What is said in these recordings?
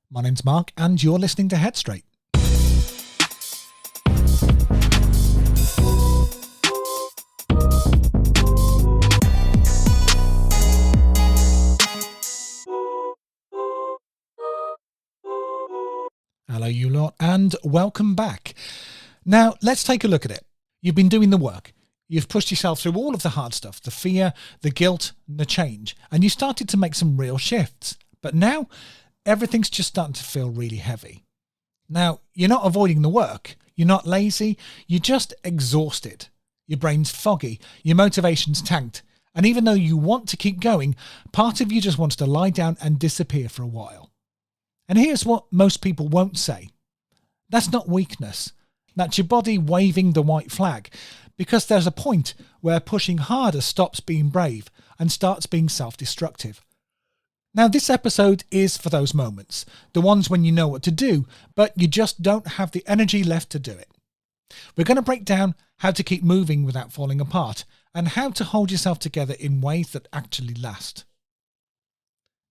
My name's Mark and you're listening to Headstraight. Hello you lot and welcome back. Now let's take a look at it. You've been doing the work. You've pushed yourself through all of the hard stuff, the fear, the guilt, and the change, and you started to make some real shifts. But now everything's just starting to feel really heavy. Now, you're not avoiding the work. You're not lazy. You're just exhausted. Your brain's foggy. Your motivation's tanked. And even though you want to keep going, part of you just wants to lie down and disappear for a while. And here's what most people won't say. That's not weakness. That's your body waving the white flag, because there's a point where pushing harder stops being brave and starts being self-destructive. Now, this episode is for those moments, the ones when you know what to do, but you just don't have the energy left to do it. We're going to break down how to keep moving without falling apart and how to hold yourself together in ways that actually last.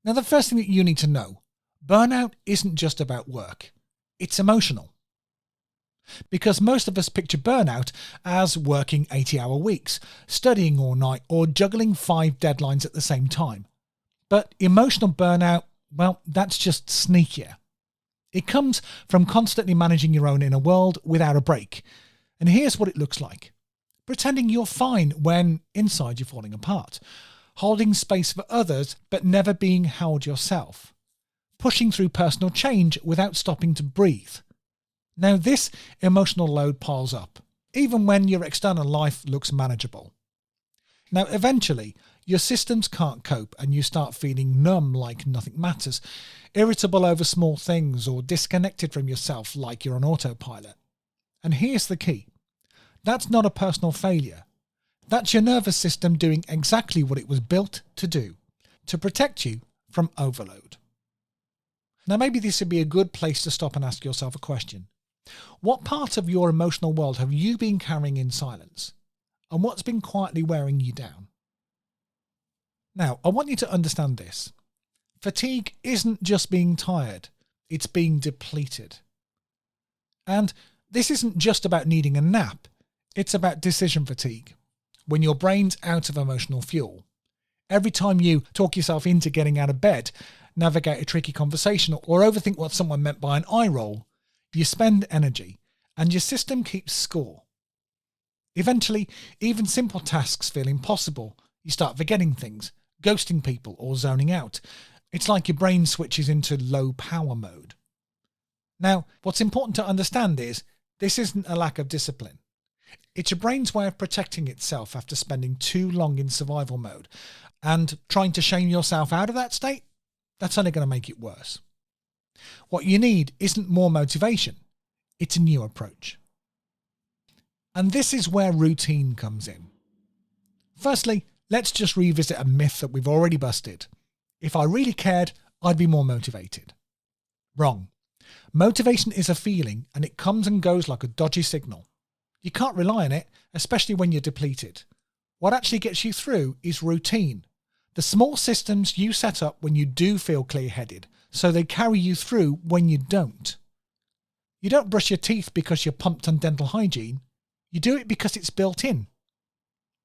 Now, the first thing that you need to know, burnout isn't just about work. It's emotional. Because most of us picture burnout as working 80-hour weeks, studying all night, or juggling 5 deadlines at the same time. But emotional burnout, well, that's just sneakier. It comes from constantly managing your own inner world without a break. And here's what it looks like. Pretending you're fine when inside you're falling apart. Holding space for others, but never being held yourself. Pushing through personal change without stopping to breathe. Now, this emotional load piles up, even when your external life looks manageable. Now, eventually, your systems can't cope and you start feeling numb like nothing matters, irritable over small things, or disconnected from yourself like you're on autopilot. And here's the key. That's not a personal failure. That's your nervous system doing exactly what it was built to do, to protect you from overload. Now, maybe this would be a good place to stop and ask yourself a question. What part of your emotional world have you been carrying in silence? And what's been quietly wearing you down? Now, I want you to understand this. Fatigue isn't just being tired, it's being depleted. And this isn't just about needing a nap, it's about decision fatigue. When your brain's out of emotional fuel. Every time you talk yourself into getting out of bed, navigate a tricky conversation, or overthink what someone meant by an eye roll, you spend energy, and your system keeps score. Eventually, even simple tasks feel impossible. You start forgetting things, ghosting people, or zoning out. It's like your brain switches into low power mode. Now, what's important to understand is this isn't a lack of discipline. It's your brain's way of protecting itself after spending too long in survival mode, and trying to shame yourself out of that state, that's only going to make it worse. What you need isn't more motivation, it's a new approach. And this is where routine comes in. Firstly, let's just revisit a myth that we've already busted. If I really cared, I'd be more motivated. Wrong. Motivation is a feeling and it comes and goes like a dodgy signal. You can't rely on it, especially when you're depleted. What actually gets you through is routine. The small systems you set up when you do feel clear-headed, so they carry you through when you don't. You don't brush your teeth because you're pumped on dental hygiene. You do it because it's built in.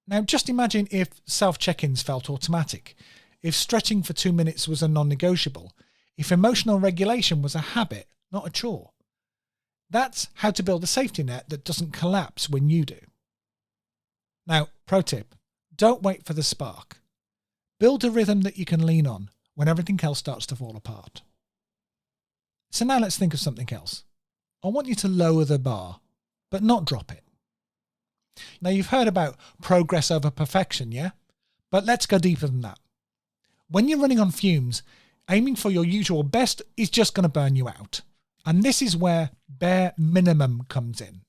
Now just imagine if self-check-ins felt automatic, if stretching for 2 minutes was a non-negotiable, if emotional regulation was a habit, not a chore. That's how to build a safety net that doesn't collapse when you do. Now, pro tip, don't wait for the spark. Build a rhythm that you can lean on when everything else starts to fall apart. So now let's think of something else. I want you to lower the bar, but not drop it. Now you've heard about progress over perfection, yeah? But let's go deeper than that. When you're running on fumes, aiming for your usual best is just going to burn you out. And this is where bare minimum comes in.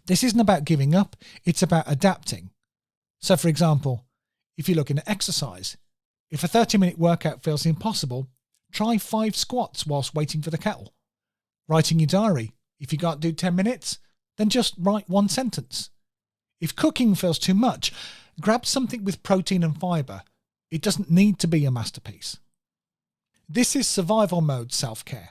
This isn't about giving up, it's about adapting. So for example, if you're looking at exercise, if a 30-minute workout feels impossible, try 5 squats whilst waiting for the kettle. Writing your diary, if you can't do 10 minutes, then just write 1 sentence. If cooking feels too much, grab something with protein and fibre. It doesn't need to be a masterpiece. This is survival mode self-care,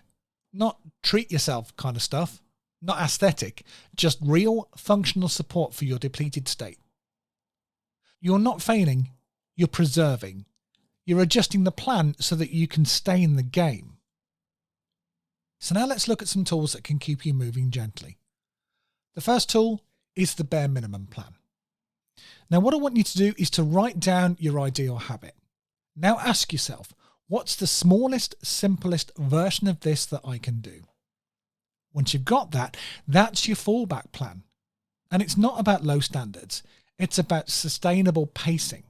not treat yourself kind of stuff, not aesthetic, just real functional support for your depleted state. You're not failing, you're preserving. You're adjusting the plan so that you can stay in the game. So now let's look at some tools that can keep you moving gently. The first tool is the bare minimum plan. Now what I want you to do is to write down your ideal habit. Now ask yourself, what's the smallest, simplest version of this that I can do? Once you've got that, that's your fallback plan. And it's not about low standards, it's about sustainable pacing.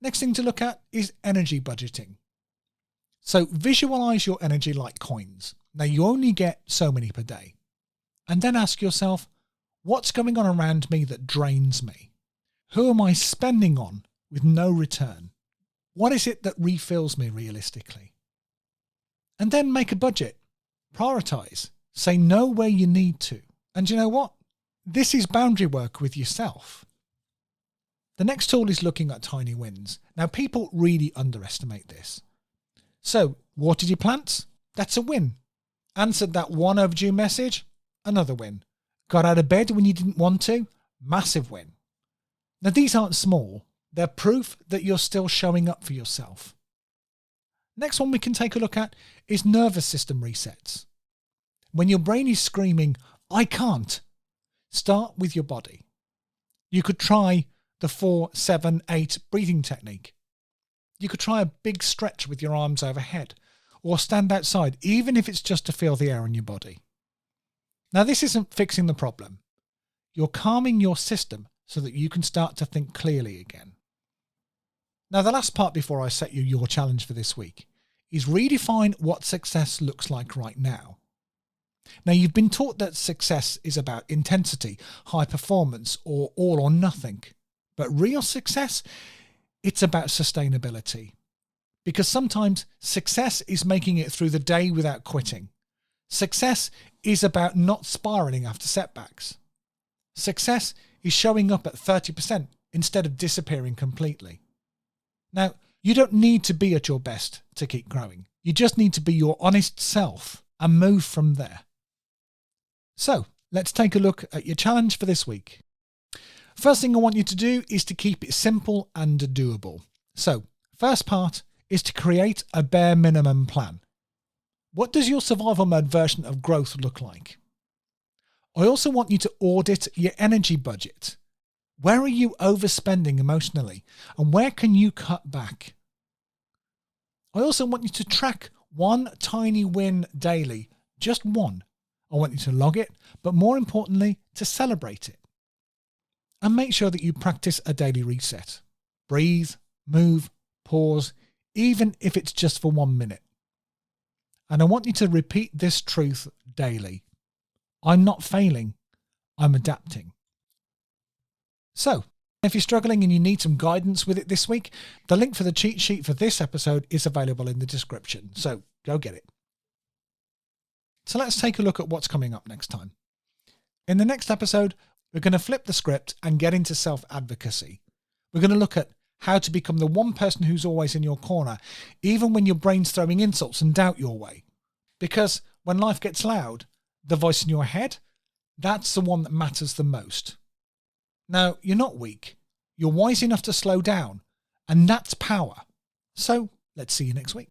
Next thing to look at is energy budgeting. So visualize your energy like coins. Now you only get so many per day. And then ask yourself, what's going on around me that drains me? Who am I spending on with no return? What is it that refills me realistically? And then make a budget. Prioritize. Say no where you need to. And you know what? This is boundary work with yourself. The next tool is looking at tiny wins. Now people really underestimate this. So, watered your plants? That's a win. Answered that one overdue message? Another win. Got out of bed when you didn't want to? Massive win. Now these aren't small. They're proof that you're still showing up for yourself. Next one we can take a look at is nervous system resets. When your brain is screaming, I can't, start with your body. You could try the 4-7-8 breathing technique. You could try a big stretch with your arms overhead, or stand outside, even if it's just to feel the air in your body. Now this isn't fixing the problem. You're calming your system so that you can start to think clearly again. Now the last part before I set you your challenge for this week is redefine what success looks like right now. Now you've been taught that success is about intensity, high performance, or all or nothing. But real success, it's about sustainability. Because sometimes success is making it through the day without quitting. Success is about not spiraling after setbacks. Success is showing up at 30% instead of disappearing completely. Now, you don't need to be at your best to keep growing. You just need to be your honest self and move from there. So, let's take a look at your challenge for this week. First thing I want you to do is to keep it simple and doable. So, first part is to create a bare minimum plan. What does your survival mode version of growth look like? I also want you to audit your energy budget. Where are you overspending emotionally, and where can you cut back? I also want you to track one tiny win daily, just one. I want you to log it, but more importantly, to celebrate it. And make sure that you practice a daily reset. Breathe, move, pause, even if it's just for 1 minute. And I want you to repeat this truth daily. I'm not failing, I'm adapting. So, if you're struggling and you need some guidance with it this week, the link for the cheat sheet for this episode is available in the description, so go get it. So let's take a look at what's coming up next time. In the next episode, we're going to flip the script and get into self-advocacy. We're going to look at how to become the one person who's always in your corner, even when your brain's throwing insults and doubt your way. Because when life gets loud, the voice in your head, that's the one that matters the most. Now, you're not weak. You're wise enough to slow down, and that's power. So let's see you next week.